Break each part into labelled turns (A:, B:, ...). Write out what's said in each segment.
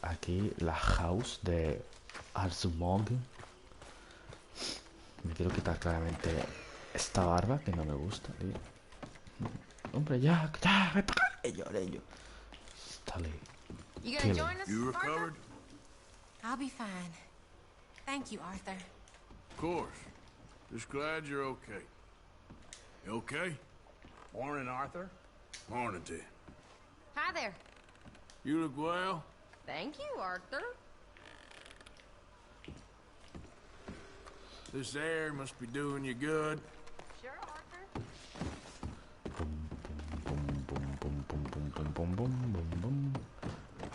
A: aquí la house de Arsmog. Me quiero quitar claramente esta barba que no me gusta, tío. Hombre, ya, me toca ello. Dale.
B: You gonna join us,
C: You
B: Arthur?
C: recovered?
B: I'll be fine. Thank you, Arthur.
C: Of course. Just glad you're okay. You okay?
D: Morning, Arthur.
C: Morning to you.
B: Hi there.
C: You look well?
B: Thank you, Arthur.
C: This air must be doing you good.
B: Sure, Arthur.
A: Bum.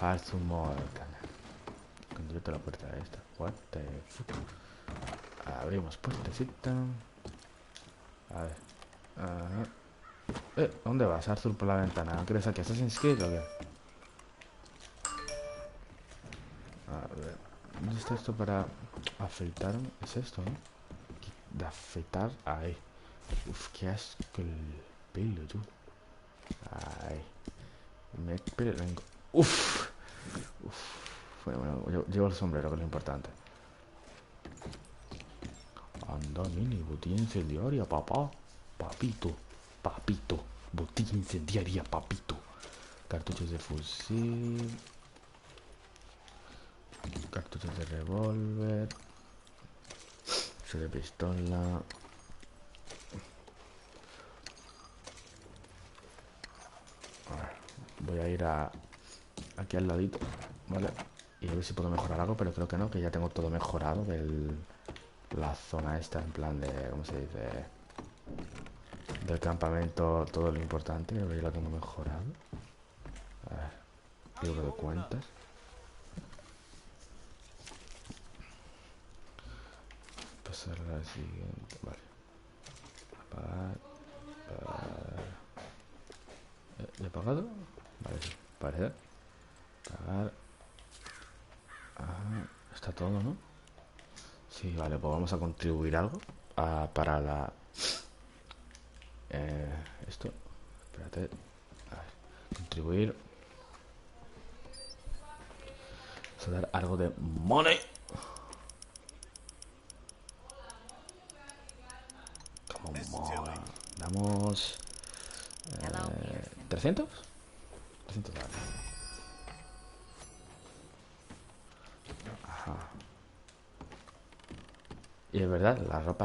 A: Arsmog. Cuando yo te la puerta esta. What the fuck. Abrimos puertecita. A ver. ¿Dónde vas, Arthur, por la ventana? ¿No quieres aquí Assassin's Creed o qué? A ver. ¿Dónde está esto para afeitar? Es esto, ¿no? De afeitar. Ahí. Uf, qué asco el pelo, tú. Ahí. Me pelengo. Uf. Bueno, yo llevo el sombrero, que es lo importante. Anda, mini, botella incendiaria, papá. Papito. Botella incendiaria, papito. Cartuchos de fusil. Cartuchos de revólver. De pistola. A ver, voy a ir aquí al ladito, ¿vale? Y a ver si puedo mejorar algo, pero creo que no, que ya tengo todo mejorado la zona esta, en plan de, ¿cómo se dice? Del campamento, todo lo importante, creo que ya lo tengo mejorado. A ver, libro de cuentas. Pasar a la siguiente, vale. Apagar. ¿Le he pagado? Vale, sí, parece. Pagar. Está todo, ¿no? Sí, vale, pues vamos a contribuir algo para la... esto. Espérate. A ver, contribuir. Vamos a dar algo de money. Como damos... 300. 300, vale. Ajá. Y es verdad, la ropa.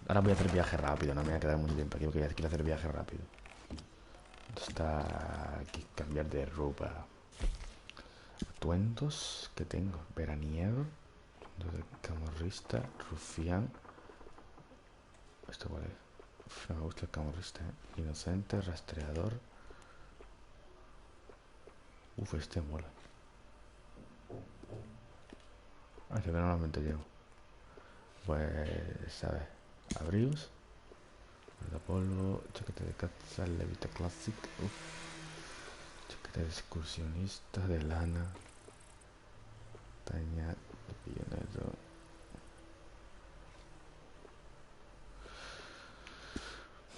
A: Ahora voy a hacer viaje rápido, no me voy a quedar muy tiempo aquí porque quiero hacer viaje rápido. Está aquí, cambiar de ropa. Atuendos que tengo. Veraniego. Camorrista. Rufián. ¿Esto cuál es? Uf, no me gusta el camorrista, ¿eh? Inocente, rastreador. Uf, este mola. Ay, que normalmente llevo. Pues, a ver. Abrigos. Guardapolvo. Chaqueta de caza. Levita Classic. Uf. Chaqueta de excursionista. De lana. Taña. De pionero.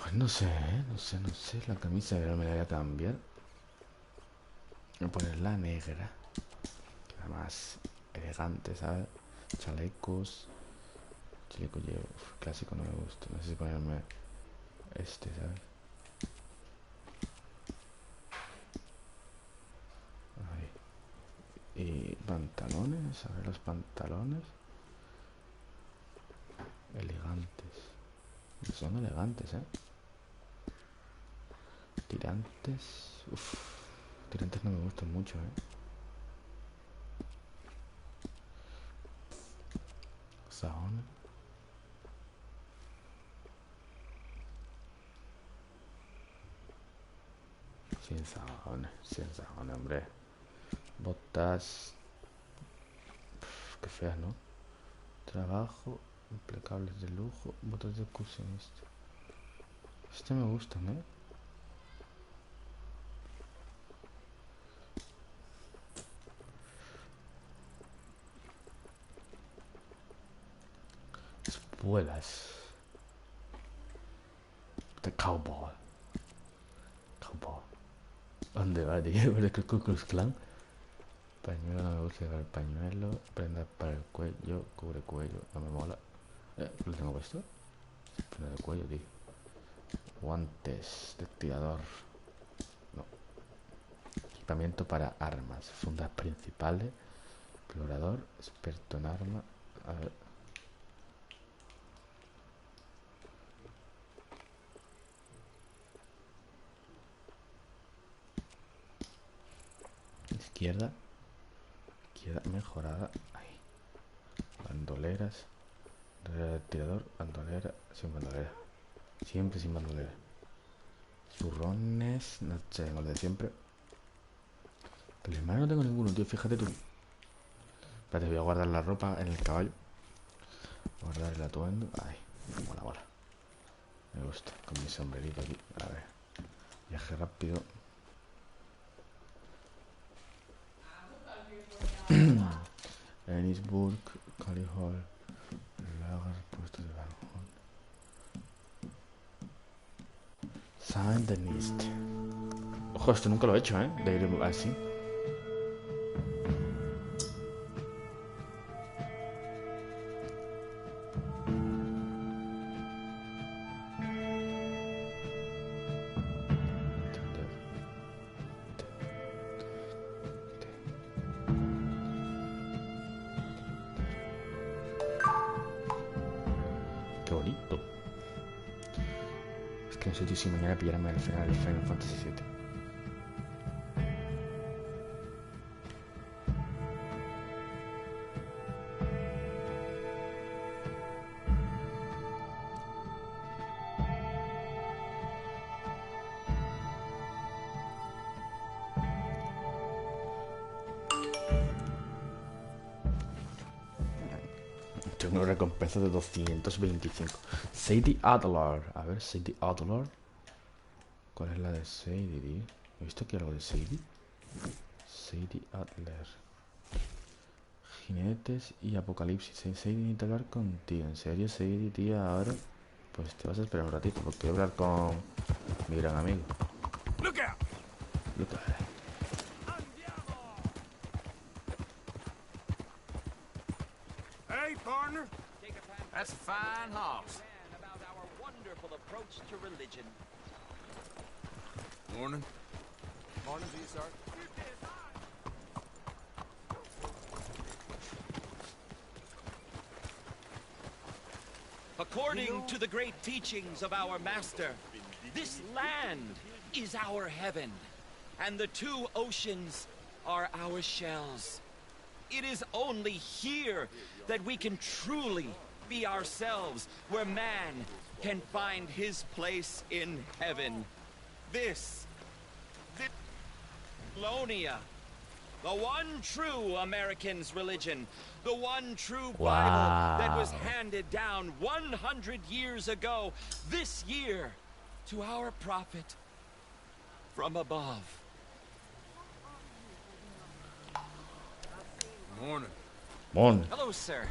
A: Pues no sé, ¿eh? No sé. La camisa me la voy a cambiar. Voy a poner la negra. Queda más elegante, ¿sabes? Chalecos. Chaleco llevo. Uf, clásico no me gusta. No sé si ponerme este, ¿sabes? Ahí. Y pantalones. A ver los pantalones. Elegantes. Son elegantes, ¿eh? Tirantes. Uf. Tirantes no me gustan mucho, ¿eh? Saones. Sin saones, hombre. Botas. Uf, qué feas, ¿no? Trabajo. Impecables de lujo. Botas de excursionista. Este me gustan, ¿eh? Espuelas. De cowboy. ¿Dónde va, tío? ¿El Ku Klux Klan? Pañuelo, no me gusta llevar pañuelo. Prenda para el cuello, cubre cuello. No me mola. ¿Lo tengo puesto? Prenda de cuello, tío. Guantes de tirador. No. Equipamiento para armas. Fundas principales. Explorador. Experto en armas. A ver. Izquierda. Izquierda mejorada. Ahí. Bandoleras. Tirador. Bandolera. Sin bandolera. Siempre sin bandolera. Zurrones. No sé, tengo lo de siempre. Pero hermano no tengo ninguno, tío. Fíjate tú. Espérate, voy a guardar la ropa en el caballo. Guardar el atuendo. Ay, mola, mola. Me gusta. Con mi sombrerito aquí. A ver. Viaje rápido. Ennisburg, Cali Hall, Lager, puesto de balcón. Saint Denis. Ojo, esto nunca lo he hecho, ¿eh? De ir así. Qué bonito. Es que no sé si mañana pillarme al final del Final Fantasy VII. Tengo una recompensa de 225. Sadie Adler. A ver, Sadie Adler. ¿Cuál es la de Sadie, tío? ¿He visto aquí algo de Sadie? Sadie Adler. Jinetes y apocalipsis. Sadie, necesito hablar contigo. ¿En serio, Sadie, tía? Ahora, pues te vas a esperar un ratito porque voy a hablar con mi gran amigo.
C: Look out!
A: Look out.
C: Hey, partner. That's a fine horse.
E: About our wonderful approach to religion.
C: Morning. Morning to you, sir.
E: According to the great teachings of our master, this land is our heaven, and the two oceans are our shells. It is only here that we can truly be ourselves, where man can find his place in heaven. This Colonia, the one true American's religion, the one true Bible that was handed down 100 years ago, this year, to our prophet from above.
C: Morning.
A: Mon.
E: Hello, sir.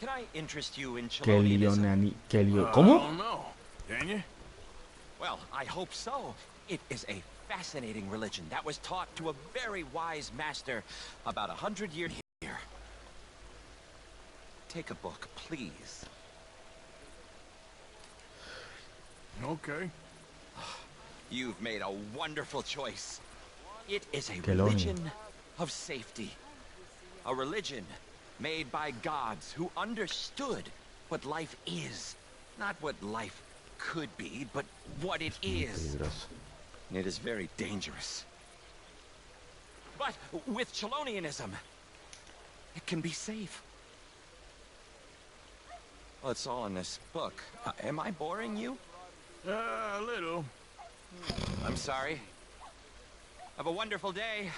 E: Can I interest you in
A: Que
E: Chelonianism?
A: Leonani. Que Leo.
C: I
A: ¿Cómo?
C: don't know. Can you?
E: Well, I hope so. It is a fascinating religion that was taught to a very wise master about 100 years here. Take a book, please.
C: Okay.
E: You've made a wonderful choice. It is a
A: Cheloni.
E: religion of safety. A religion made by gods who understood what life is. Not what life could be, but what it is.
A: Peligroso.
E: It is very dangerous. But with Chelonianism, it can be safe. Well, it's all in this book. Am I boring you?
C: A little.
E: I'm sorry. Have a wonderful day.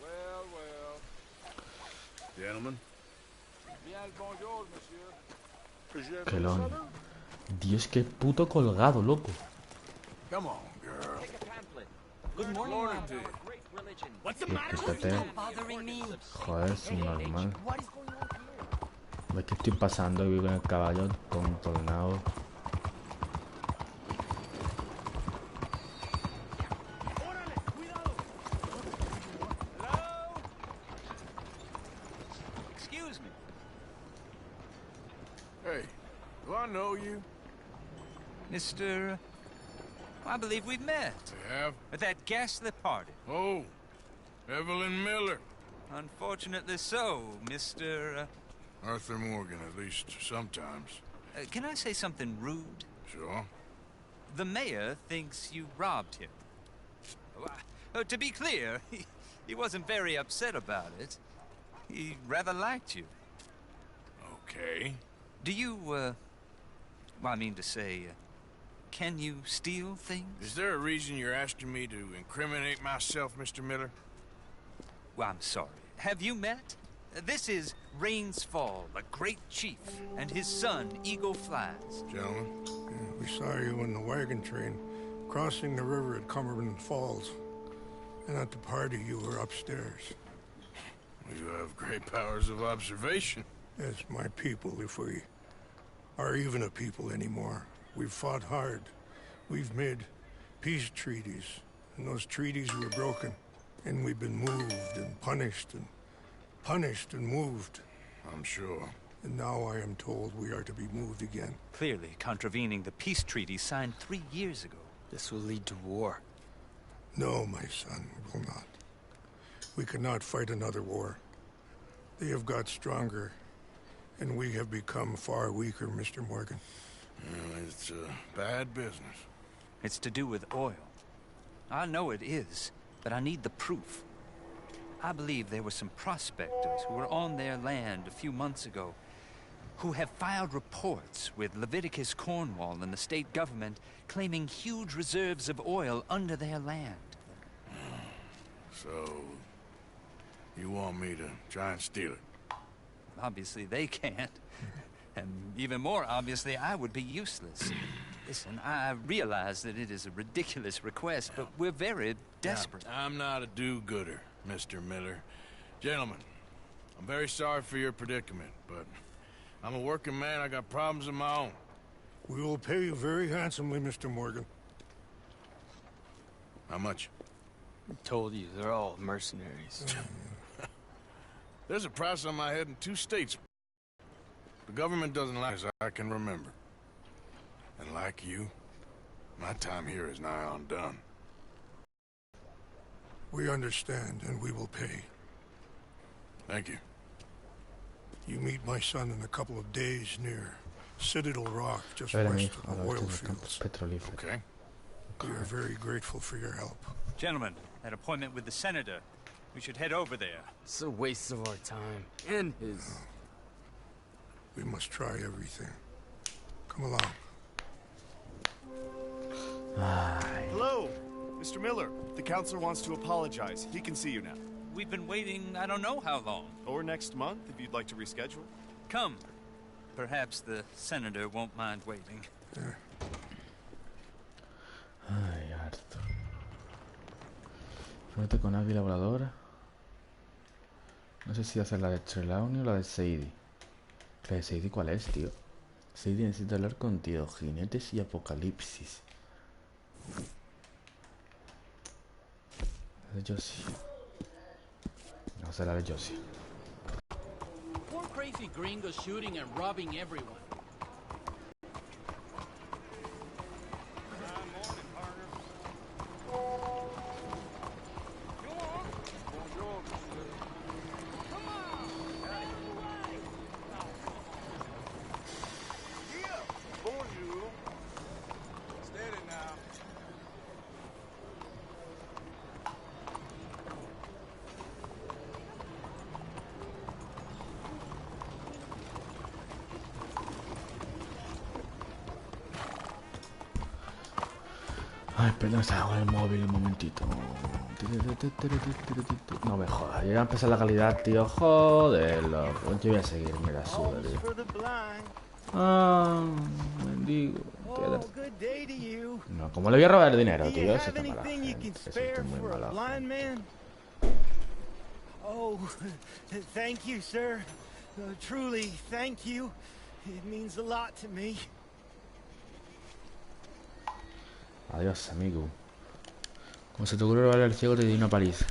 C: Well, well. Gentlemen. Bien, bonjour, monsieur.
A: Cheloni. Dios, qué puto colgado, loco.
C: Come on, girl.
E: Take a pamphlet. Good morning,
C: Morning
E: our
C: to you.
E: great religion.
C: What's the
A: Tío, fíjate.
B: Bothering me.
A: Joder, es un normal. ¿Ves que estoy pasando y vivo en el caballo tontornado?
C: I know you?
D: Mr. I believe we've met.
C: We have?
D: At that ghastly party.
C: Oh, Evelyn Miller.
D: Unfortunately so, Mr.
C: Arthur Morgan, at least sometimes.
D: Can I say something rude?
C: Sure.
D: The mayor thinks you robbed him. To be clear, he wasn't very upset about it. He rather liked you.
C: Okay.
D: Do you, well, I mean to say, can you steal things?
C: Is there a reason you're asking me to incriminate myself, Mr. Miller?
D: Well, I'm sorry. Have you met? This is Rains Fall, a great chief, and his son, Eagle Flies.
C: Gentlemen?
F: We saw you in the wagon train crossing the river at Cumberland Falls. And at the party, you were upstairs.
C: You have great powers of observation.
F: As my people, if we are even a people anymore. We've fought hard. We've made peace treaties. And those treaties were broken. And we've been moved and punished and moved.
C: I'm sure.
F: And now I am told we are to be moved again.
D: Clearly contravening the peace treaty signed 3 years ago.
G: This will lead to war.
F: No, my son, it will not. We cannot fight another war. They have got stronger, and we have become far weaker, Mr. Morgan.
C: Well, it's bad business.
D: It's to do with oil. I know it is, but I need the proof. I believe there were some prospectors who were on their land a few months ago who have filed reports with Leviticus Cornwall and the state government claiming huge reserves of oil under their land.
C: So, you want me to try and steal it?
D: Obviously they can't. And even more obviously, I would be useless. Listen, I realize that it is a ridiculous request, but we're very desperate.
C: Now, I'm not a do-gooder, Mr. Miller. Gentlemen, I'm very sorry for your predicament, but I'm a working man. I got problems of my own.
F: We will pay you very handsomely, Mr. Morgan.
C: How much?
G: I told you, they're all mercenaries.
C: There's a price on my head in 2 states. The government doesn't like as I can remember. And like you, my time here is nigh on done.
F: We understand, and we will pay.
C: Thank you.
F: You meet my son in a couple of days near Citadel Rock, just
A: Espera, mi
F: west
A: hijo,
F: of
A: a
F: the
A: ver,
F: oil
A: estos campos
F: fields.
A: petrolíferos.
C: Okay.
F: We are very grateful for your help.
D: Gentlemen, that appointment with the senator. We should head over there.
G: It's a waste of our time. And his.
F: We must try everything. Come along.
H: Hello, Mr. Miller. The counselor wants to apologize. He can see you now.
D: We've been waiting I don't know how long.
H: Or next month, if you'd like to reschedule.
D: Come. Perhaps the senator won't mind waiting.
A: Ay, harto. Suerte con Águila Voladora. No sé si hacer la de Trelawney o la de Sadie. ¿La de Sadie cuál es, tío? Sadie necesita hablar contigo. Jinetes y Apocalipsis. La de Josie. No sé la de Josie.
I: Poor crazy gringos shooting and robbing everyone.
A: Ay, perdón, estaba con el móvil un momentito. No me jodas, ya empezó la calidad, tío. Joder, loco. Yo voy a seguir, mira, suda, tío. Ah, mendigo. No, ¿cómo le voy a robar el dinero, tío? Eso está mala gente. Eso está muy mala gente.
J: Oh, thank you, sir. Truly, thank you. It means a lot to me.
A: Adiós, amigo. Como se te ocurre robar al ciego, te doy una paliza.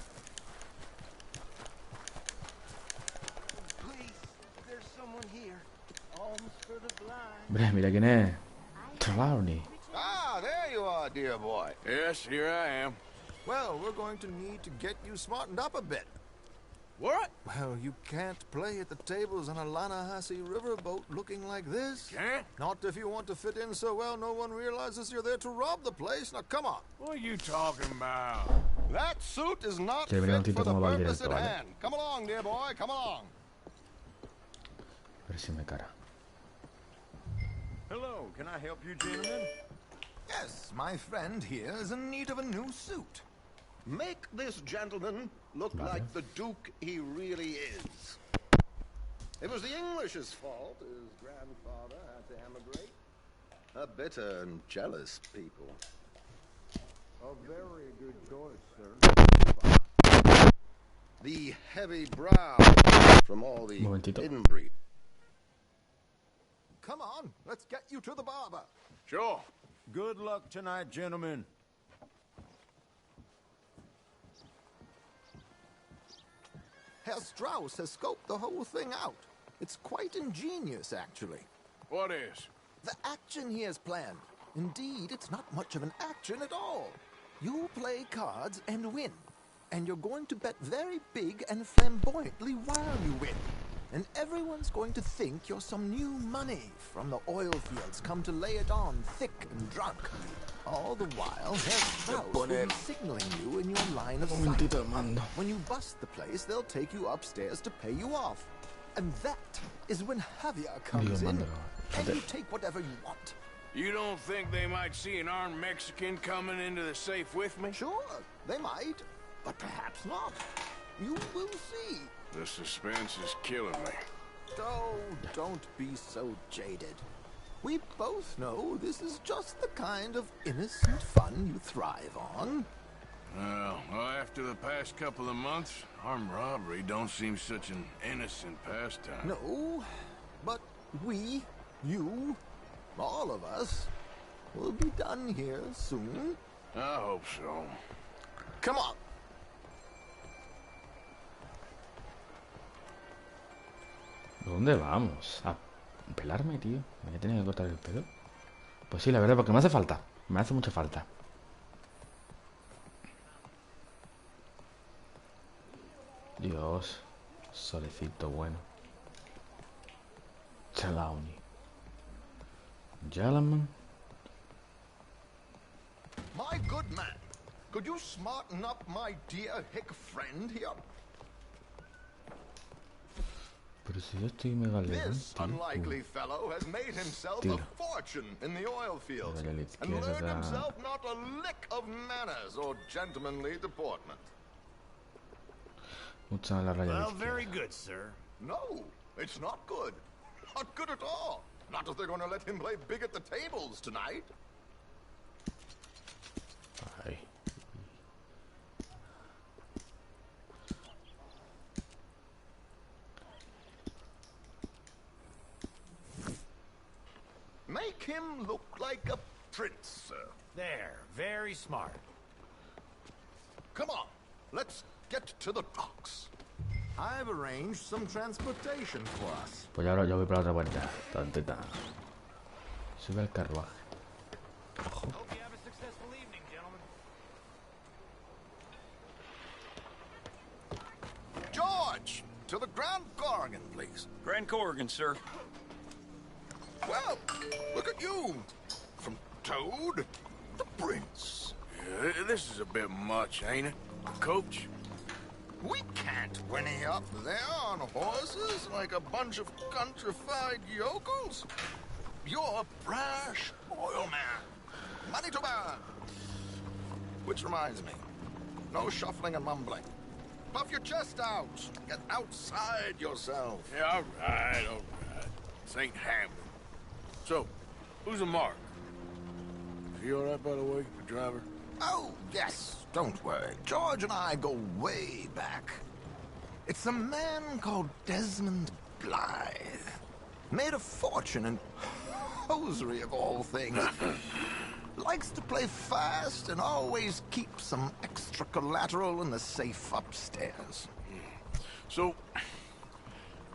A: Hombre, mira quién es. Trelawney.
K: Ah, there you are, dear boy.
C: Yes, here I am.
K: Well, we're going to need to get you smartened up a bit.
C: What?
K: Well, you can't play at the tables on a Lanahasi riverboat looking like this.
C: Can't?
K: Not if you want to fit in so well no one realizes you're there to rob the place. Now, come on.
C: What are you talking about?
K: That suit is not
A: Quiere venir un
K: fit
A: tito
K: for the
A: como va el
K: purpose
A: directo,
K: at
A: ¿vale?
K: hand. Come along, dear boy, come along.
A: A ver si me cara.
L: Hello, can I help you, gentlemen?
K: Yes, my friend here is in need of a new suit.
M: Make this gentleman look like the Duke he really is. It was the English's fault his grandfather had to emigrate. A bitter and jealous people.
L: A very good choice, sir.
M: The heavy brow from all the inbreed.
K: Come on, let's get you to the barber.
C: Sure.
L: Good luck tonight, gentlemen.
K: Herr Strauss has scoped the whole thing out. It's quite ingenious, actually.
C: What is?
K: The action he has planned. Indeed, it's not much of an action at all. You play cards and win. And you're going to bet very big and flamboyantly while you win. And everyone's going to think you're some new money from the oil fields come to lay it on thick and drunk. All the while, Herr Strauss will be signaling you in your line of sight. When you bust the place, they'll take you upstairs to pay you off. And that is when Javier comes in, and you take whatever you want.
C: You don't think they might see an armed Mexican coming into the safe with me?
K: Sure, they might, but perhaps not. You will see.
C: The suspense is killing me.
K: Oh, don't be so jaded. We both know this is just the kind of innocent fun you thrive on.
C: Well, after the past couple of months, armed robbery don't seem such an innocent pastime.
K: No, but we, you, all of us, will be done here soon.
C: I hope so.
K: Come on.
A: ¿Dónde vamos? A pelarme, tío. Me voy a tener que cortar el pelo. Pues sí, la verdad, porque me hace falta. Me hace mucha falta. Dios. Solecito bueno. Trelawney. Gentlemen.
K: My good man, could you smarten up my dear hick friend here?
A: Pero si yo estoy mega lejos,
K: This unlikely fellow has made himself a fortune in the oil fields and learned himself not a lick of manners or gentlemanly deportment.
H: Well, very good, sir.
K: No, it's not good. Not good at all. Not if they're going to let him play big at the tables tonight.
A: Ay.
K: Make him look like a prince, sir.
H: There, very smart.
K: Come on, let's get to the docks. I've arranged some transportation for us.
A: Pues ahora yo voy para la otra puerta. Tantita. Sube al carruaje. Ojo.
H: Hope you have a successful evening, gentlemen.
K: George, to the Grand Corrigan, please.
E: Grand Corrigan, sir.
K: Well, look at you. From Toad to Prince.
C: Yeah, this is a bit much, ain't it? Coach?
K: We can't whinny up there on horses like a bunch of countrified yokels. You're a brash oil man. Money to burn. Which reminds me, no shuffling and mumbling. Puff your chest out. Get outside yourself.
C: Yeah, all right. This ain't happening. So, who's a Mark? Is he all right, by the way, the driver?
K: Oh, yes. Don't worry. George and I go way back. It's a man called Desmond Blythe. Made a fortune in hosiery of all things. Likes to play fast and always keep some extra collateral in the safe upstairs.
C: So,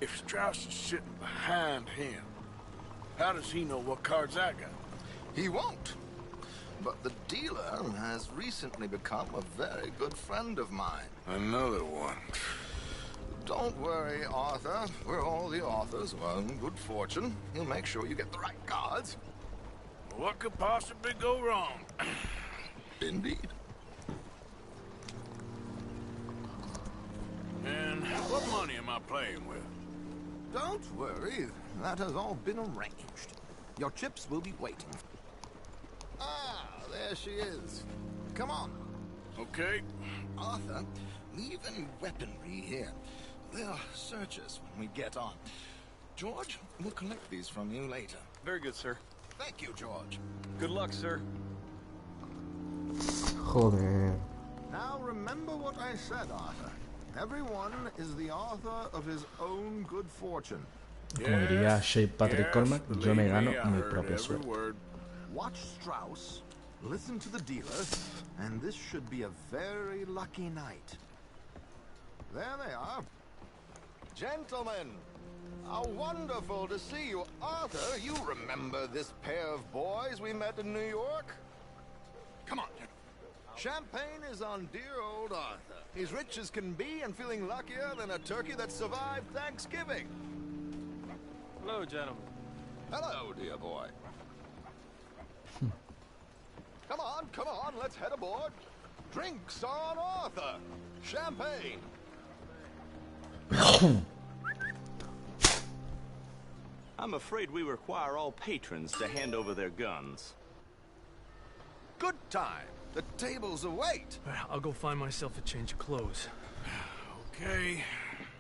C: if Strauss is sitting behind him, How does he know what cards I got?
M: He won't. But the dealer has recently become a very good friend of mine.
C: Another one.
M: Don't worry, Arthur. We're all the authors of our own good fortune. He'll make sure you get the right cards.
C: What could possibly go wrong?
M: Indeed.
C: And what money am I playing with?
M: Don't worry. That has all been arranged. Your chips will be waiting. Ah, there she is. Come on.
C: Okay.
M: Arthur, leave any weaponry here. They'll search us when we get on. George, we'll collect these from you later.
E: Very good, sir.
M: Thank you, George.
E: Good luck, sir.
A: Joder.
M: Now remember what I said, Arthur. Everyone is the author of his own good fortune.
A: Como diría Shea Patrick Coleman, yo me gano mi propia suerte.
M: Watch Strauss, listen to the dealer, and this should be a very lucky night. There they are. Gentlemen, how wonderful to see you. Arthur, you remember this pair of boys we met in New York? Come on. Champagne is on dear old Arthur. He's rich as can be and feeling luckier than a turkey that survived Thanksgiving.
E: Hello, gentlemen.
M: Hello, dear boy. Come on, let's head aboard. Drinks on Arthur. Champagne.
N: I'm afraid we require all patrons to hand over their guns.
M: Good time. The tables await.
O: I'll go find myself a change of clothes.
C: Okay.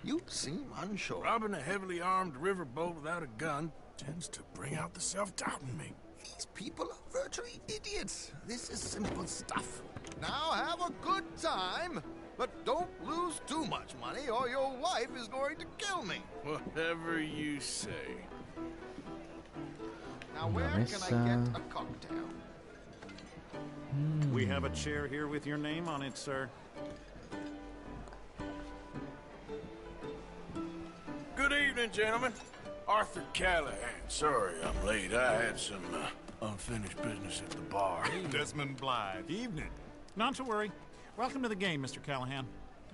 M: You seem unsure.
C: Robbing a heavily armed riverboat without a gun tends to bring out the self-doubt in me.
M: These people are virtually idiots. This is simple stuff. Now have a good time, but don't lose too much money or your wife is going to kill me.
C: Whatever you say.
M: Now where can I get a cocktail?
L: We have a chair here with your name on it, sir.
C: Good evening, gentlemen. Arthur Callahan. Sorry I'm late. I had some unfinished business at the bar.
P: Desmond Blythe. Evening. Not to worry. Welcome to the game, Mr. Callahan.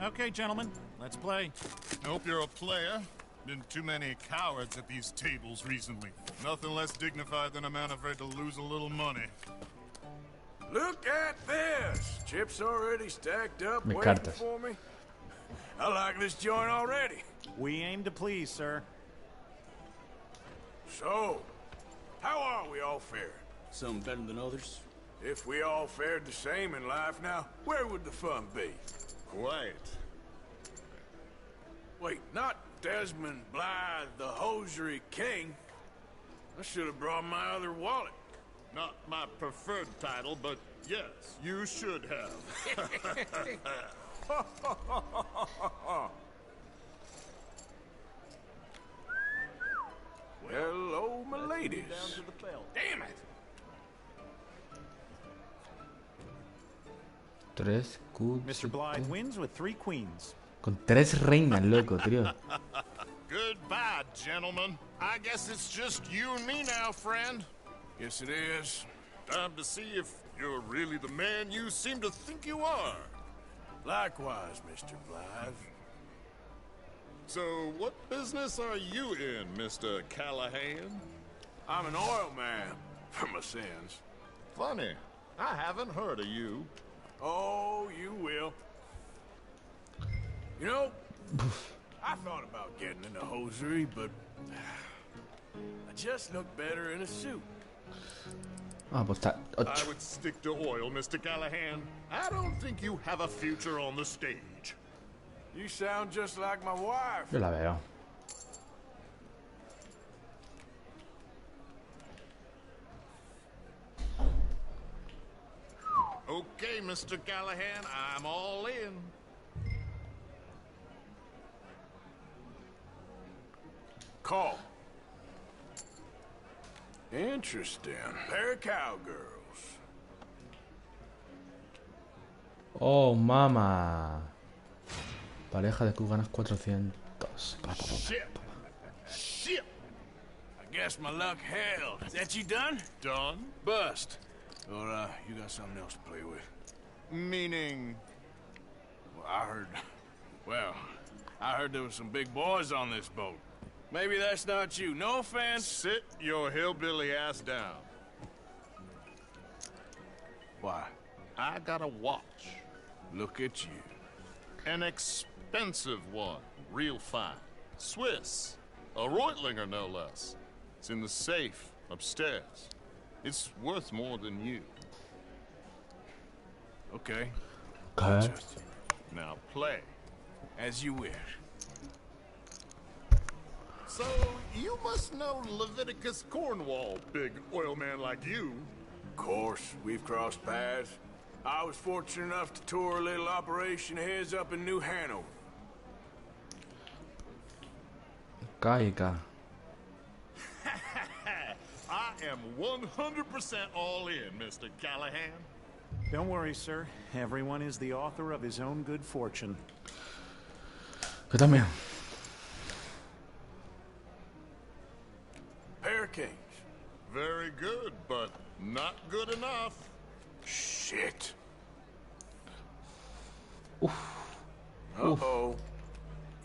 P: Okay, gentlemen, let's play.
H: I hope you're a player. Been too many cowards at these tables recently. Nothing less dignified than a man afraid to lose a little money.
C: Look at this! Chips already stacked up,
A: Me
C: waiting
A: cartas.
C: for me. I like this joint already.
P: We aim to please, sir.
C: So, how are we all faring?
I: Some better than others.
C: If we all fared the same in life now, where would the fun be?
H: Quiet.
C: Wait, not Desmond Blythe, the hosiery king. I should have brought my other wallet.
H: Not my preferred title, but yes, you should have.
C: Hello, my ladies. Damn it!
A: Tres coups.
P: Mr. Blythe wins with 3 queens.
A: Con 3 reinas, loco, tío.
H: Goodbye, gentlemen. I guess it's just you and me now, friend.
C: Yes, it is.
H: Time to see if you're really the man you seem to think you are.
C: Likewise, Mr. Blythe.
H: So, what business are you in, Mr. Callahan?
C: I'm an oil man, for my sins.
H: Funny. I haven't heard of you.
C: Oh, you will. You know, I thought about getting into hosiery, but I just look better in a suit.
A: Ah, pues está 8.
H: I would stick to oil, Mr. Callahan. I don't think you have a future on the stage.
C: You sound just like my wife.
A: Yo la veo.
H: Okay, Mr. Callahan, I'm all in.
C: Call. Interesting. Pair of cowgirls.
A: Oh, mama. Pareja de Q ganas 400.
C: Shit. Shit. I guess my luck held. That you done?
H: Done?
C: Bust. Or, you got something else to play with?
H: Meaning?
C: Well, I heard there was some big boys on this boat. Maybe that's not you. No offense.
H: Sit your hillbilly ass down.
C: Why?
H: I got a watch.
C: Look at you.
H: An expensive one. Real fine. Swiss. A Reutlinger, no less. It's in the safe upstairs. It's worth more than you.
C: Okay.
A: Okay.
H: Now play.
C: As you wish.
H: So, you must know Leviticus Cornwall, big oil man like you.
C: Of course, we've crossed paths. I was fortunate enough to tour a little operation of his up in New Hanover.
A: Caiga.
H: I am 100% all in, Mr. Callahan.
P: Don't worry, sir. Everyone is the author of his own good fortune.
A: Yo también.
C: Hurricanes.
H: Very good, but not good enough.
C: Shit.
A: Oof.
C: Uh-oh.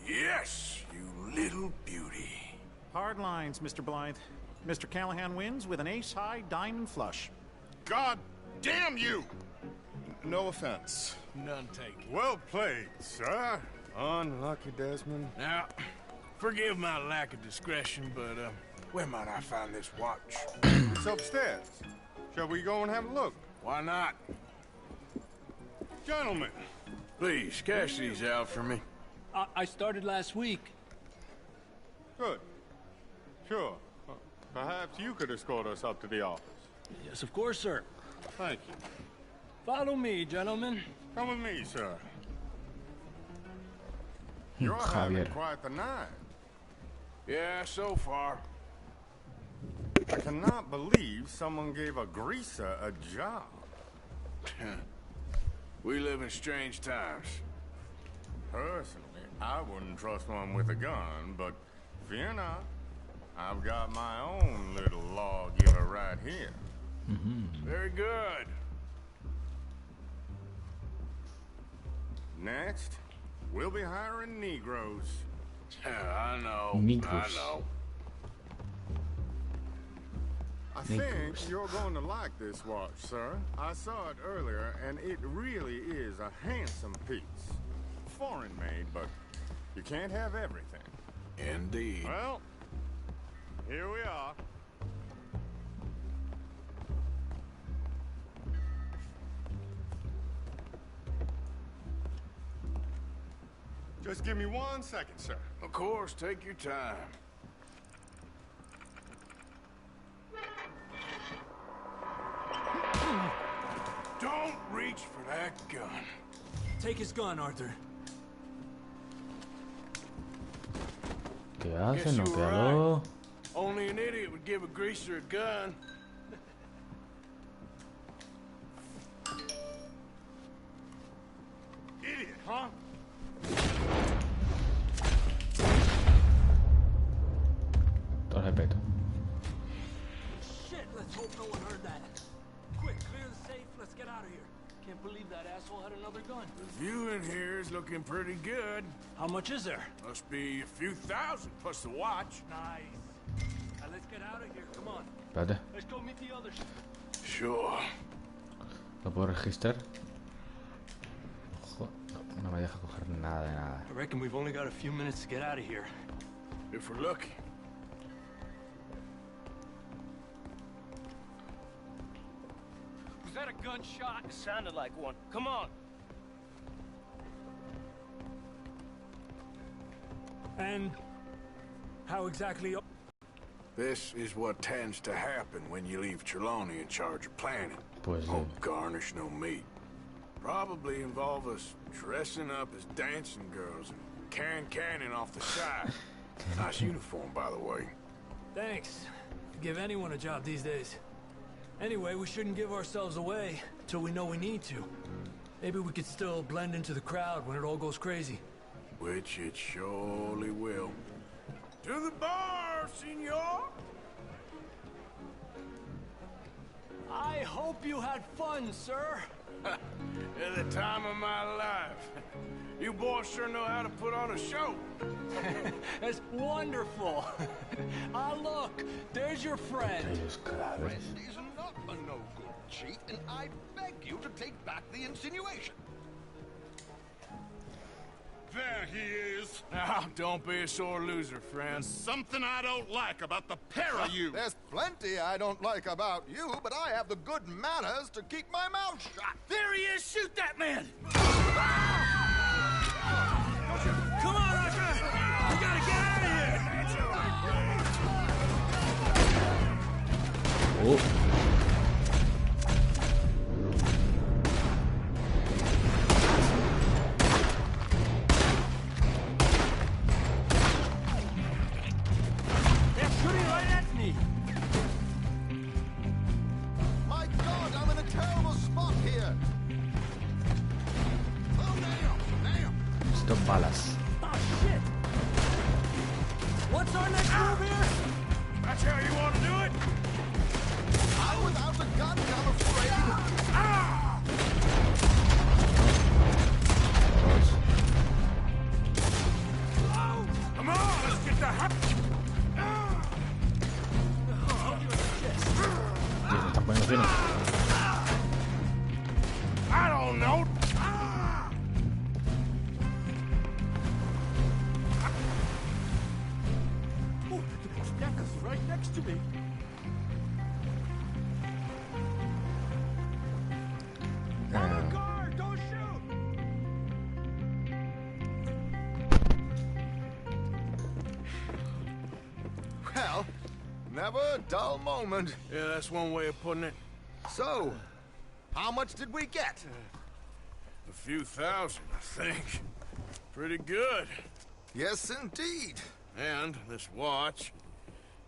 C: Yes, you little beauty.
P: Hard lines, Mr. Blythe. Mr. Callahan wins with an ace-high diamond flush.
H: God damn you! No offense.
C: None taken.
F: Well played, sir. Unlucky, Desmond.
C: Now, forgive my lack of discretion, but, where might I find this watch?
F: It's upstairs. Shall we go and have a look?
C: Why not?
F: Gentlemen.
C: Please, cash these out for me.
I: I started last week.
F: Good. Sure. Perhaps you could escort us up to the office.
I: Yes, of course, sir.
F: Thank you.
I: Follow me, gentlemen.
F: Come with me, sir. You're having quite the night.
C: Yeah, so far.
F: I cannot believe someone gave a greaser a job.
C: We live in strange times.
F: Personally, I wouldn't trust one with a gun, but fear not. I've got my own little lawgiver right here.
C: Very good.
F: Next, we'll be hiring Negroes.
C: I know.
A: Negroes.
C: I know.
F: I think you're going to like this watch, sir. I saw it earlier, and it really is a handsome piece. Foreign made, but you can't have everything.
C: Indeed.
F: Well, here we are. Just give me 1 second, sir.
C: Of course, take your time. Don't reach for that gun.
I: Take his gun, Arthur.
A: ¿Qué hace?
C: Guess
A: No
C: you were
A: quedó.
C: right. Only an idiot would give a greaser a gun.
F: Idiot, huh?
A: Todo respeto.
I: Shit, let's hope no one heard that. Quick, clear the safe. Let's get out of here. Can't believe that asshole had another gun.
C: The view in here is looking pretty good.
I: How much is there?
C: Must be a few thousand plus the watch.
I: Nice. Now let's get out of here. Come on.
A: Espérate.
I: Let's go meet the others.
C: Sure.
A: ¿Lo puedo registrar? Ojo, no me deja coger nada de nada.
I: I reckon we've only got a few minutes to get out of here.
C: If we're lucky.
I: Was that a gunshot? It sounded like one. Come on. And how exactly?
C: This is what tends to happen when you leave Trelawney in charge of planning.
A: Pues
C: No garnish, no meat. Probably involve us dressing up as dancing girls and canning off the side. Nice uniform, by the way.
I: Thanks. Give anyone a job these days. Anyway, we shouldn't give ourselves away till we know we need to. Maybe we could still blend into the crowd when it all goes crazy.
C: Which it surely will. To the bar, senor!
I: I hope you had fun, sir.
C: At the time of my life. You boys sure know how to put on a show.
I: That's wonderful. Ah, look, there's your friend.
M: Friend is not a no-good cheat, and I beg you to take back the insinuation.
H: There he is.
C: Now, don't be a sore loser, friend.
H: There's something I don't like about the pair of you.
M: There's plenty I don't like about you, but I have the good manners to keep my mouth shut.
I: There he is! Shoot that man! Come on, Roger! We gotta get out of here!
A: Oh.
M: My God, I'm in a terrible spot here. Oh, now.
A: Stop balas.
I: Oh, shit! What's our next move here?
C: That's how you want to do it?
M: I'm without a gun, I'm afraid.
C: Ah! Come on, let's get the heck. I don't know.
I: Oh, Decca's right next to me. Guard, don't shoot!
M: Well, never a dull moment.
C: Yeah, that's one way of putting it.
M: So, how much did we get?
C: A few thousand, I think. Pretty good.
M: Yes, indeed.
C: And this watch,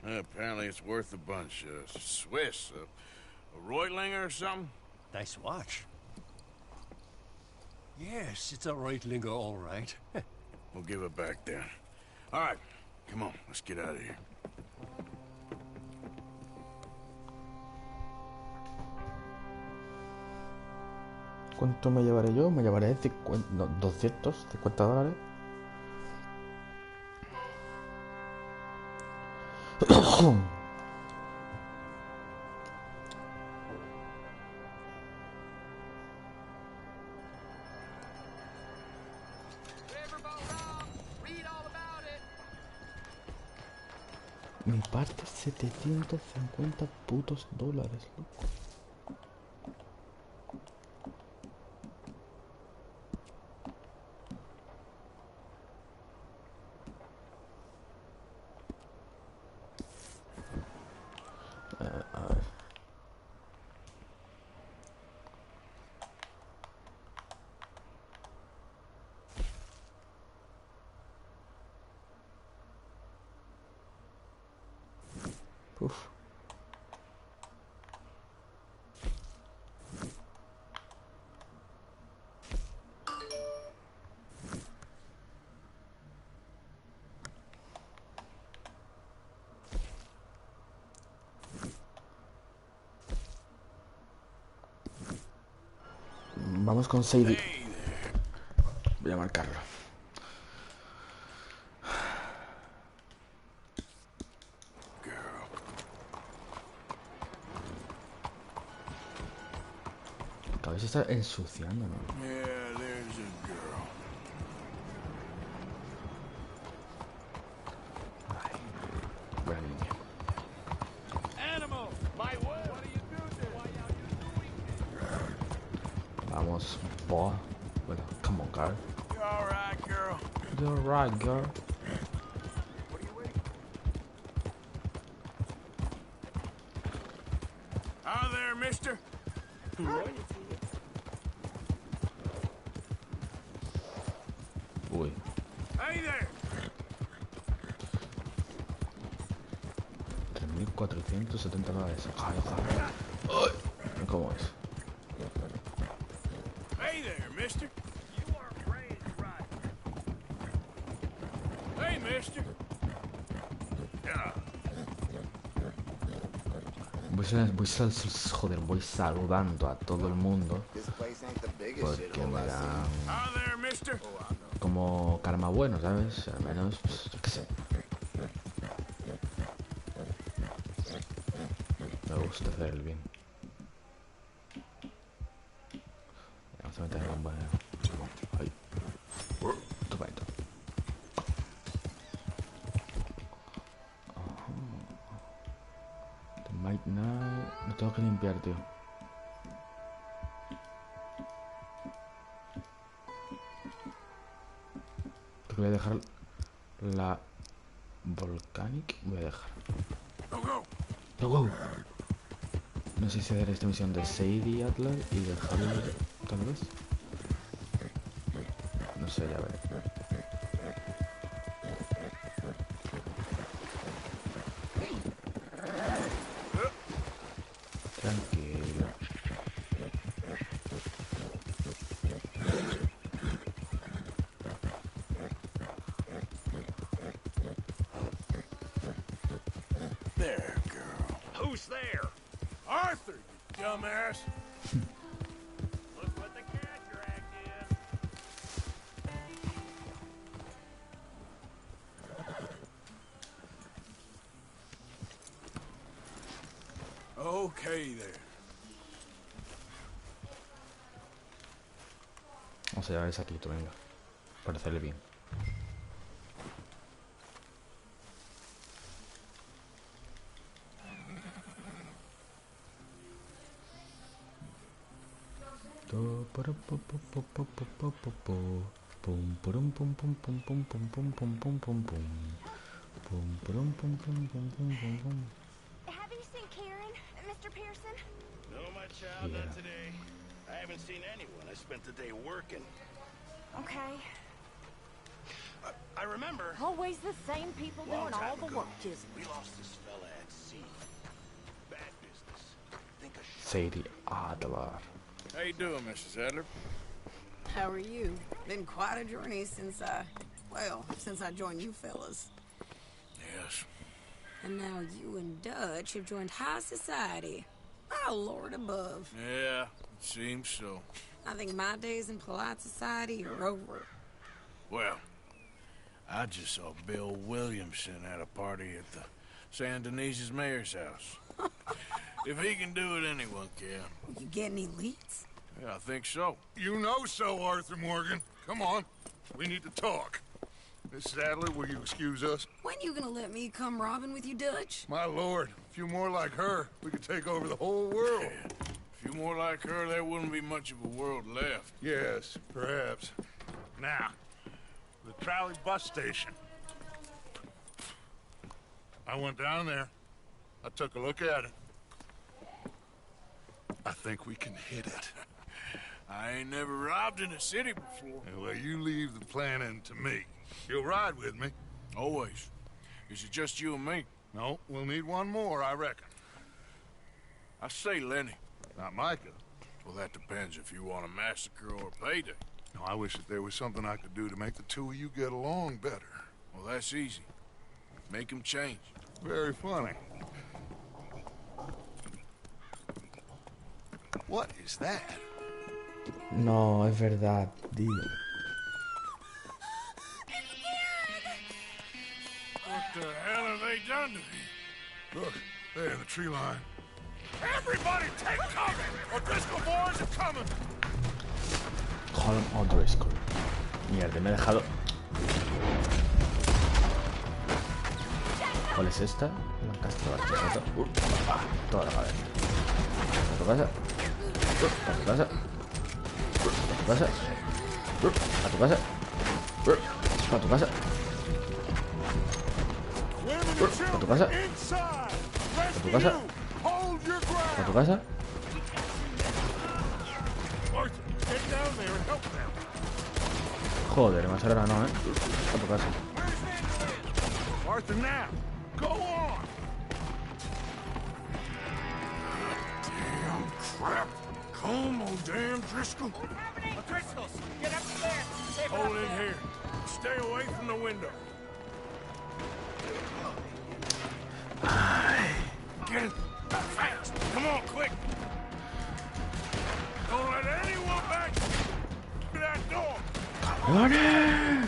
C: apparently it's worth a bunch. Swiss, a Reutlinger or something?
Q: Nice watch. Yes, it's a Reutlinger, all right.
C: We'll give it back then. All right, come on, let's get out of here.
A: ¿Cuánto me llevaré yo? Me llevaré 250 dólares. Mi parte 750 putos dólares, loco. A ver. Uf. Vamos con Sadie. Voy a marcarlo. Cada vez se está ensuciando, ¿no?
C: Yeah, there's a girl.
A: Ay, buena línea.
I: Animal, my word. What are you doing?
A: Vamos, boy. Well, come on, girl.
C: You all right, girl?
A: You're right, girl.
C: Hi there, mister.
A: Uy.
C: Hey there.
A: 3.470 dólares. Ojalá, ojalá. Ay, ¿cómo es?
C: Hey there, mister. You weren't raised right. Hey, mister. Yeah.
A: voy saludando a todo el mundo. Porque me dan como karma bueno, ¿sabes? Al menos, pues, yo qué sé. Me gusta hacer el bien. Vamos a meter un buen... Ahí. Tocadito. Might now... Me tengo que limpiar, tío. Creo que voy a dejar la Volcanic. Voy a dejar. Go, go. No sé si hacer esta misión de Sadie Adler y dejarla tal vez. No sé, ya veré. Tranquilo.
C: There, girl. Who's there? Arthur, you dumbass. Look what the cat dragged in. Okay there.
A: Vamos a llevar ese aquí, venga. Para hacerle bien.
R: Have you seen Karen, Mr. Pearson?
C: No, my child, not today. I haven't seen anyone. I spent the day working.
R: Okay.
C: I remember.
R: Always the same people
C: Long
R: doing all
C: time
R: the
C: ago,
R: work, isn't
C: we lost this fella at sea. Bad business. Think a
A: Sadie Adler.
C: How you doing, Mrs. Adler?
S: How are you? Been quite a journey since I joined you fellas.
C: Yes.
S: And now you and Dutch have joined high society. Oh, Lord above.
C: Yeah, it seems so.
S: I think my days in polite society are over.
C: Well, I just saw Bill Williamson at a party at the San Denise's mayor's house. If he can do it, anyone can.
S: You get any leads?
C: Yeah, I think so.
F: You know so, Arthur Morgan. Come on. We need to talk. Mrs. Adler, will you excuse us?
S: When you gonna let me come robbing with you, Dutch?
F: My lord, a few more like her, we could take over the whole world.
C: A few more like her, there wouldn't be much of a world left.
F: Yes, perhaps.
L: Now, the trolley bus station.
F: I went down there. I took a look at it. I think we can hit it.
C: I ain't never robbed in a city before.
F: Well, you leave the planning to me. You'll ride with me?
C: Always. Is it just you and me?
F: No, we'll need one more, I reckon.
C: I say Lenny.
F: Not Micah.
C: Well, that depends if you want a massacre or a payday.
F: No, I wish that there was something I could do to make the two of you get along better.
C: Well, that's easy. Make them change.
F: Very funny. What is that?
A: No, es verdad, tío.
C: What the hell have they done to me?
F: Look, there in the tree line.
C: Everybody take cover! O'Driscoll boys are coming!
A: Colin O'Driscoll. Mierda, me he dejado. ¿Cuál es esta? Lancaster Archesota. Toda la cabeza. ¿A tu casa? ¿A tu casa? ¿A tu casa? ¿A tu casa? ¿A tu casa? ¿A tu casa? ¿A tu casa? ¿A tu casa? Joder, más ahora no, ¿eh? A tu casa.
C: Arthur, now! Go on! Damn crap! Come on, damn Driscoll!
E: Driscolls, get upstairs!
C: Hold in here. Stay away from the window. Get fast!
A: ¡Gane!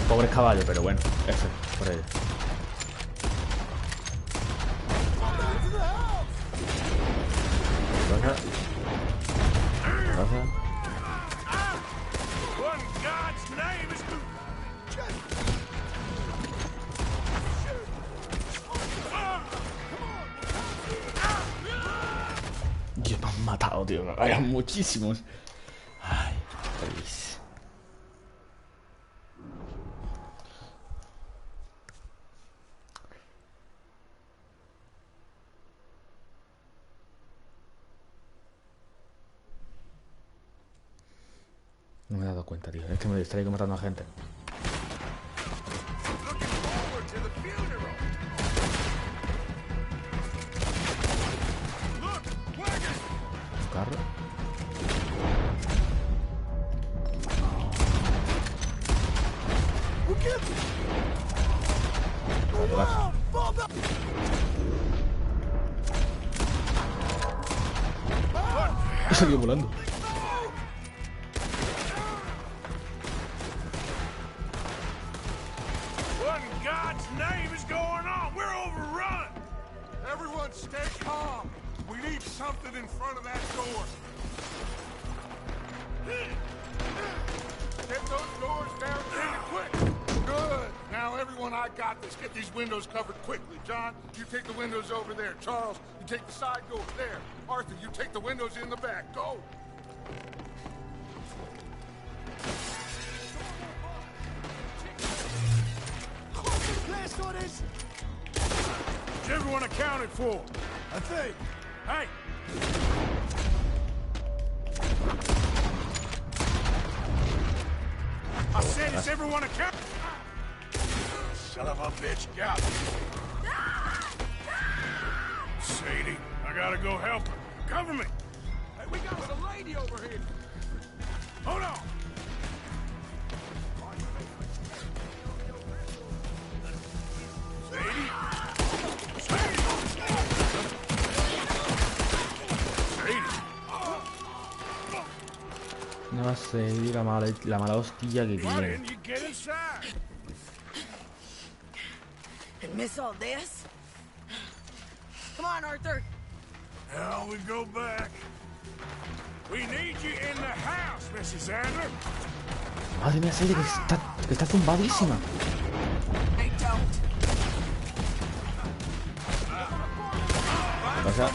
A: Pobres caballos, pero bueno, F por ello. Dios, me han matado, tío. Me vayan muchísimos. Ay, feliz. No me he dado cuenta, tío. Es que me distraigo matando a gente. Carro. He salido volando.
L: What in God's name is going on? We're overrun! Everyone stay calm. We need something in front of that door. Get those doors barricaded quick. Good. Now, everyone, I got this. Get these windows covered quickly. John, you take the windows over there. Charles, you take the side door there. Arthur, you take the windows in the back. Go. Is everyone accounted for? I think. Hey! I said, is everyone accounted? Son of a bitch, got me. Sadie, I gotta go help her. Cover me! Hey, we got a lady over here! Hold on!
A: No sé, la mala hostia que tiene.
S: And miss all this? Come on, Arthur.
L: Now we go back. We need you in the house, Mrs. Adler.
A: Madre mía, Sadie, que está zumbadísima.
S: They don't.
A: ¿Qué pasa?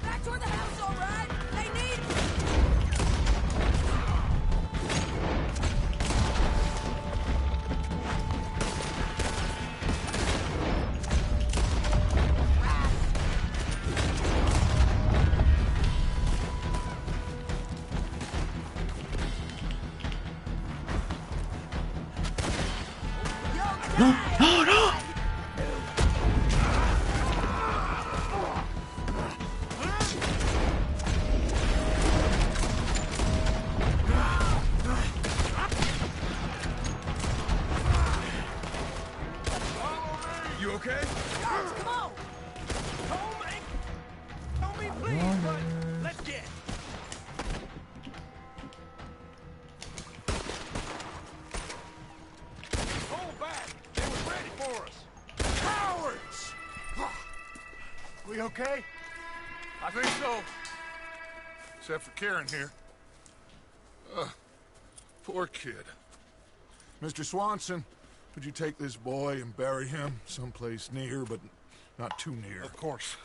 S: Back toward the house, all right? They need.
A: ¡No! ¡No, no!
L: You okay?
S: Guards, come on!
L: Tell me, please, but let's get. Hold back! They were ready for us. Cowards! We okay? I think so. Except for Karen here. Poor kid. Mr. Swanson, would you take this boy and bury him someplace near, but not too near?
T: Of course.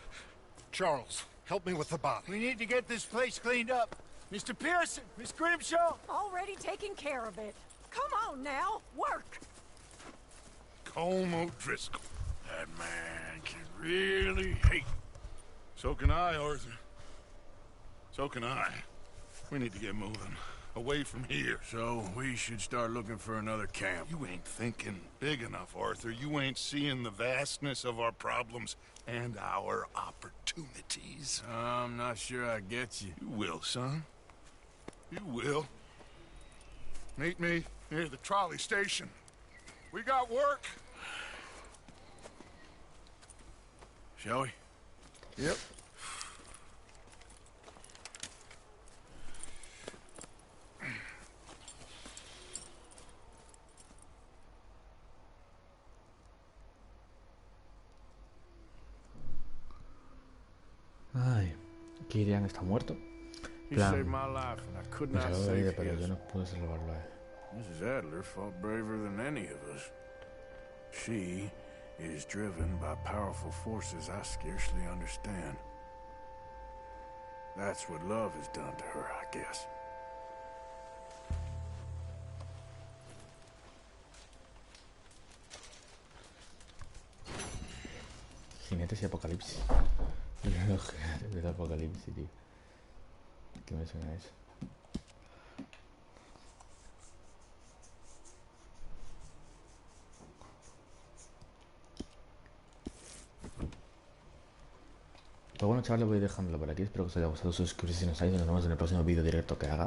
T: Charles, help me with the body.
J: We need to get this place cleaned up. Mr. Pearson, Miss Grimshaw.
U: Already taking care of it. Come on now, work.
L: Colm O'Driscoll. man can really hate. So can I, Arthur. So can I. We need to get moving. Away from here.
C: So we should start looking for another camp.
L: You ain't thinking big enough, Arthur. You ain't seeing the vastness of our problems and our opportunities.
C: I'm not sure I get you.
L: You will, son. You will. Meet me near the trolley station. We got work.
C: Shall we?
L: Yep.
A: Ay, Kirian está muerto.
C: He saved my life, and I could not save his.
A: Pero yo no pude salvarlo a él.
C: Mrs. Adler fought braver than any of us. She is driven by powerful forces I scarcely understand. That's what love has done to her, I guess.
A: Jinetes y apocalipsis. Los jinetes del apocalipsis, tío. ¿Qué me suena eso? Pues bueno, chavales, voy dejándolo por aquí. Espero que os haya gustado. Suscribiros si no os ha ido. Nos vemos en el próximo vídeo directo que haga.